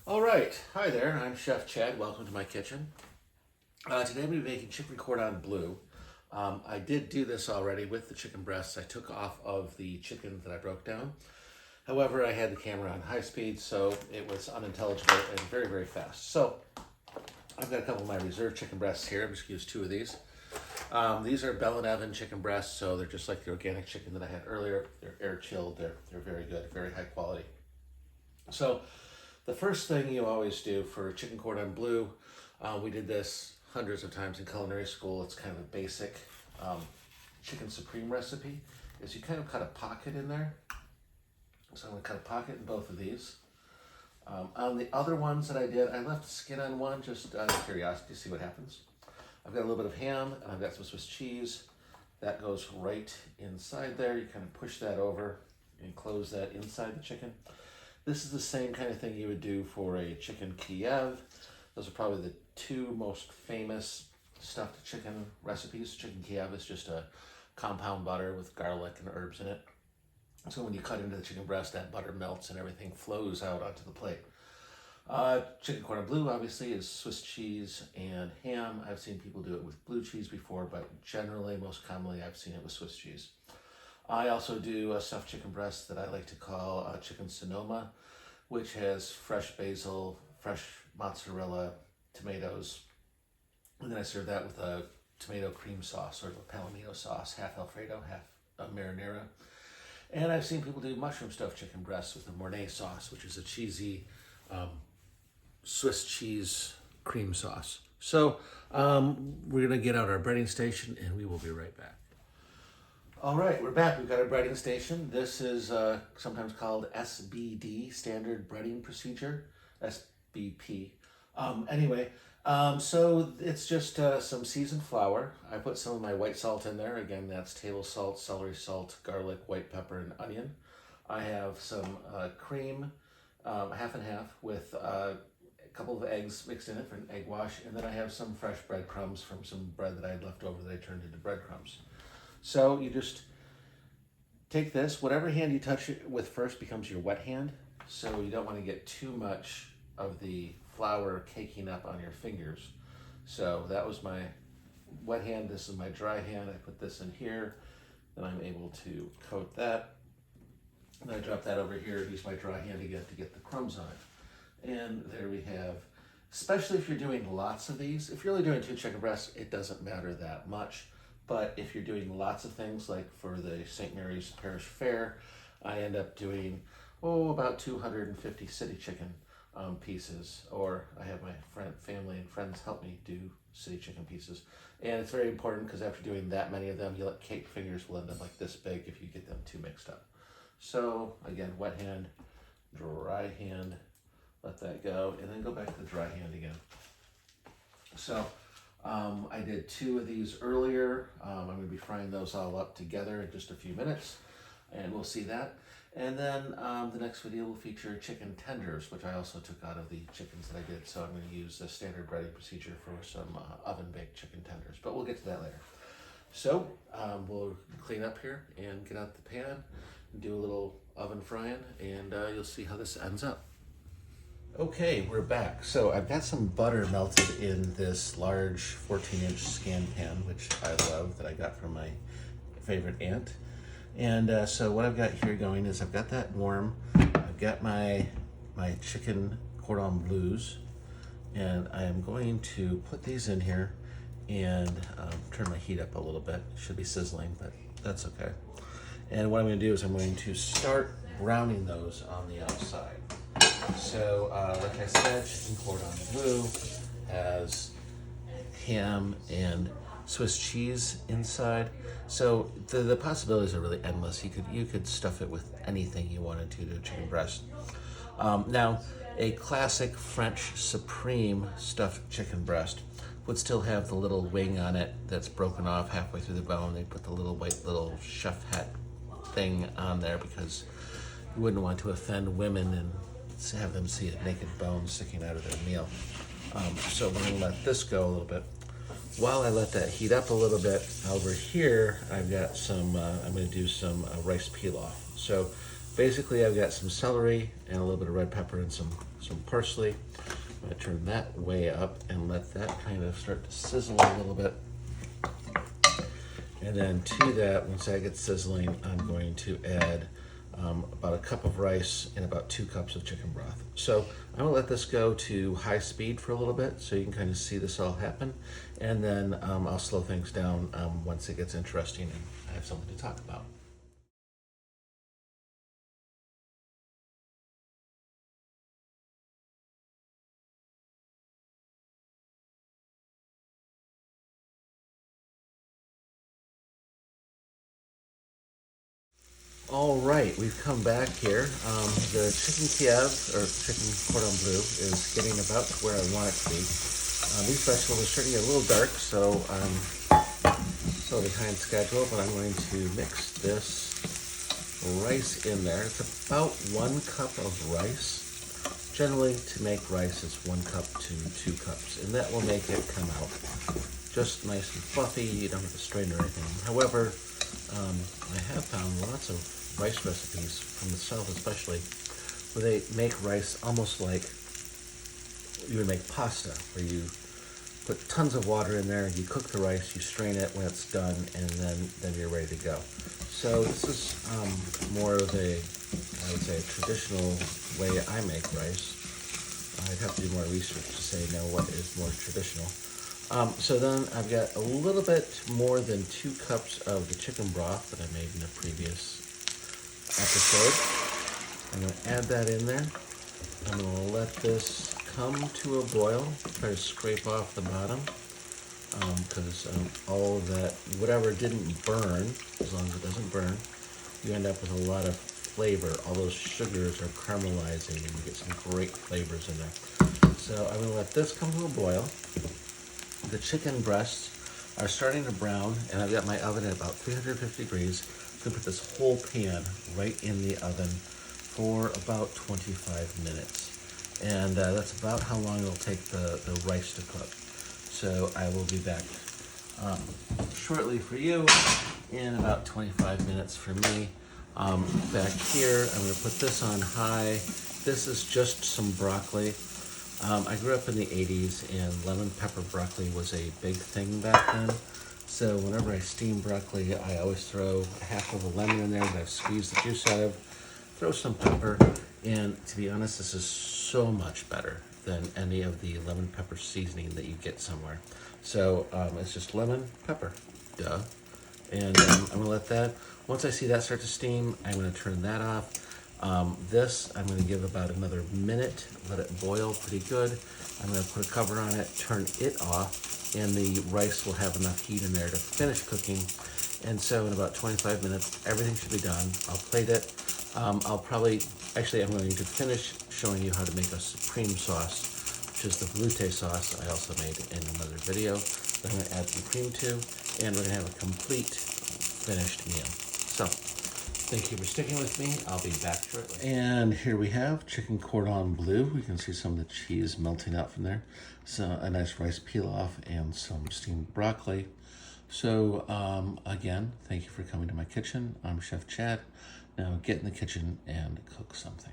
All right, hi there. I'm Chef Chad. Welcome to my kitchen. Today I'm going to be making chicken cordon bleu. I did do this already with the chicken breasts. I took off of the chicken that I broke down. However, I had the camera on high speed, so it was unintelligible and very, very fast. So I've got a couple of my reserve chicken breasts here. I'm just going to use two of these. These are Bell and Evan chicken breasts, so they're just like the organic chicken that I had earlier. They're air chilled. They're very good, very high quality. So the first thing you always do for chicken cordon bleu, we did this hundreds of times in culinary school. It's kind of a basic um, chicken supreme recipe. Is you kind of cut a pocket in there. So I'm going to cut a pocket in both of these. On the other ones that I did, I left the skin on one just out of curiosity to see what happens. I've got a little bit of ham and I've got some Swiss cheese. That goes right inside there. You kind of push that over and close that inside the chicken. This is the same kind of thing you would do for a chicken Kiev. Those are probably the two most famous stuffed chicken recipes. Chicken Kiev is just a compound butter with garlic and herbs in it. So when you cut into the chicken breast, that butter melts and everything flows out onto the plate. Chicken cordon bleu obviously is Swiss cheese and ham. I've seen people do it with blue cheese before, but generally, most commonly, I've seen it with Swiss cheese. I also do a stuffed chicken breast that I like to call chicken Sonoma, which has fresh basil, fresh mozzarella, tomatoes, and then I serve that with a tomato cream sauce or a palomino sauce, half Alfredo, half marinara. And I've seen people do mushroom stuffed chicken breasts with a Mornay sauce, which is a cheesy Swiss cheese cream sauce. So we're gonna get out our breading station and we will be right back. All right, we're back. We've got our breading station. This is sometimes called SBD, Standard Breading Procedure, SBP. So it's just some seasoned flour. I put some of my white salt in there. Again, that's table salt, celery salt, garlic, white pepper, and onion. I have some cream, half and half, with a couple of eggs mixed in it for an egg wash, and then I have some fresh breadcrumbs from some bread that I had left over that I turned into breadcrumbs. So you just take this, whatever hand you touch it with first becomes your wet hand. So you don't want to get too much of the flour caking up on your fingers. So that was my wet hand. This is my dry hand. I put this in here. Then I'm able to coat that. And I drop that over here, use my dry hand again to get the crumbs on it. And there we have, especially if you're doing lots of these. If you're only doing 2 chicken breasts, it doesn't matter that much. But if you're doing lots of things, like for the St. Mary's Parish Fair, I end up doing, about 250 city chicken pieces. Or I have my family and friends help me do city chicken pieces. And it's very important because after doing that many of them, your cake fingers will end up like this big if you get them too mixed up. So again, wet hand, dry hand, let that go, and then go back to the dry hand again. So I did 2 of these earlier. I'm going to be frying those all up together in just a few minutes, and we'll see that. And then the next video will feature chicken tenders, which I also took out of the chickens that I did. So I'm going to use the standard breading procedure for some oven-baked chicken tenders, but we'll get to that later. So we'll clean up here and get out the pan, do a little oven frying, and you'll see how this ends up. Okay, we're back. So I've got some butter melted in this large 14-inch scan pan, which I love, that I got from my favorite aunt. And so what I've got here going is I've got that warm. I've got my chicken cordon bleus, and I am going to put these in here and turn my heat up a little bit. It should be sizzling, but that's okay. And what I'm going to do is I'm going to start browning those on the outside. So, like I said, chicken cordon bleu has ham and Swiss cheese inside. So the possibilities are really endless. You could stuff it with anything you wanted to do chicken breast. Now, a classic French supreme stuffed chicken breast would still have the little wing on it that's broken off halfway through the bone. They put the little white little chef hat thing on there because you wouldn't want to offend women and have them see a naked bone sticking out of their meal. So we're going to let this go a little bit. While I let that heat up a little bit, over here I've got some, I'm going to do some rice pilaf. So basically I've got some celery and a little bit of red pepper and some parsley. I'm gonna turn that way up and let that kind of start to sizzle a little bit. And then to that, once that gets sizzling, I'm going to add about a cup of rice and about 2 cups of chicken broth. So I'm gonna let this go to high speed for a little bit so you can kind of see this all happen. And then I'll slow things down once it gets interesting and I have something to talk about. All right, we've come back here. The chicken Kiev, or chicken Cordon Bleu, is getting about to where I want it to be. These vegetables are starting to get a little dark, so I'm still behind schedule, but I'm going to mix this rice in there. It's about 1 cup of rice. Generally, to make rice, it's 1 cup to 2 cups, and that will make it come out just nice and fluffy. You don't have to strain or anything. However, I have found lots of rice recipes from the South especially, where they make rice almost like you would make pasta, where you put tons of water in there, you cook the rice, you strain it when it's done, and then you're ready to go. So this is more of a, I would say, a traditional way I make rice. I'd have to do more research to say now what is more traditional. So then I've got a little bit more than 2 cups of the chicken broth that I made in the previous episode. I'm going to add that in there. I'm going to let this come to a boil. Try to scrape off the bottom because all of that, whatever didn't burn, as long as it doesn't burn, you end up with a lot of flavor. All those sugars are caramelizing and you get some great flavors in there. So I'm going to let this come to a boil. The chicken breasts are starting to brown, and I've got my oven at about 350 degrees. I'm gonna put this whole pan right in the oven for about 25 minutes. And that's about how long it'll take the rice to cook. So I will be back shortly for you in about 25 minutes for me. Back here, I'm gonna put this on high. This is just some broccoli. I grew up in the 80s and lemon pepper broccoli was a big thing back then. So whenever I steam broccoli, I always throw half of a lemon in there that I've squeezed the juice out of, throw some pepper, and to be honest, this is so much better than any of the lemon pepper seasoning that you get somewhere. So it's just lemon, pepper, duh. And I'm gonna let that, once I see that start to steam, I'm gonna turn that off. This, I'm gonna give about another minute, let it boil pretty good. I'm gonna put a cover on it, turn it off, and the rice will have enough heat in there to finish cooking. And so in about 25 minutes, everything should be done. I'll plate it. I'll probably, actually I'm going to finish showing you how to make a supreme sauce, which is the Bleu sauce I also made in another video. That I'm gonna add some cream to, and we're gonna have a complete finished meal. So, thank you for sticking with me. I'll be back shortly. And here we have chicken cordon bleu. We can see some of the cheese melting out from there. So a nice rice pilaf and some steamed broccoli. So again, thank you for coming to my kitchen. I'm Chef Chad. Now get in the kitchen and cook something.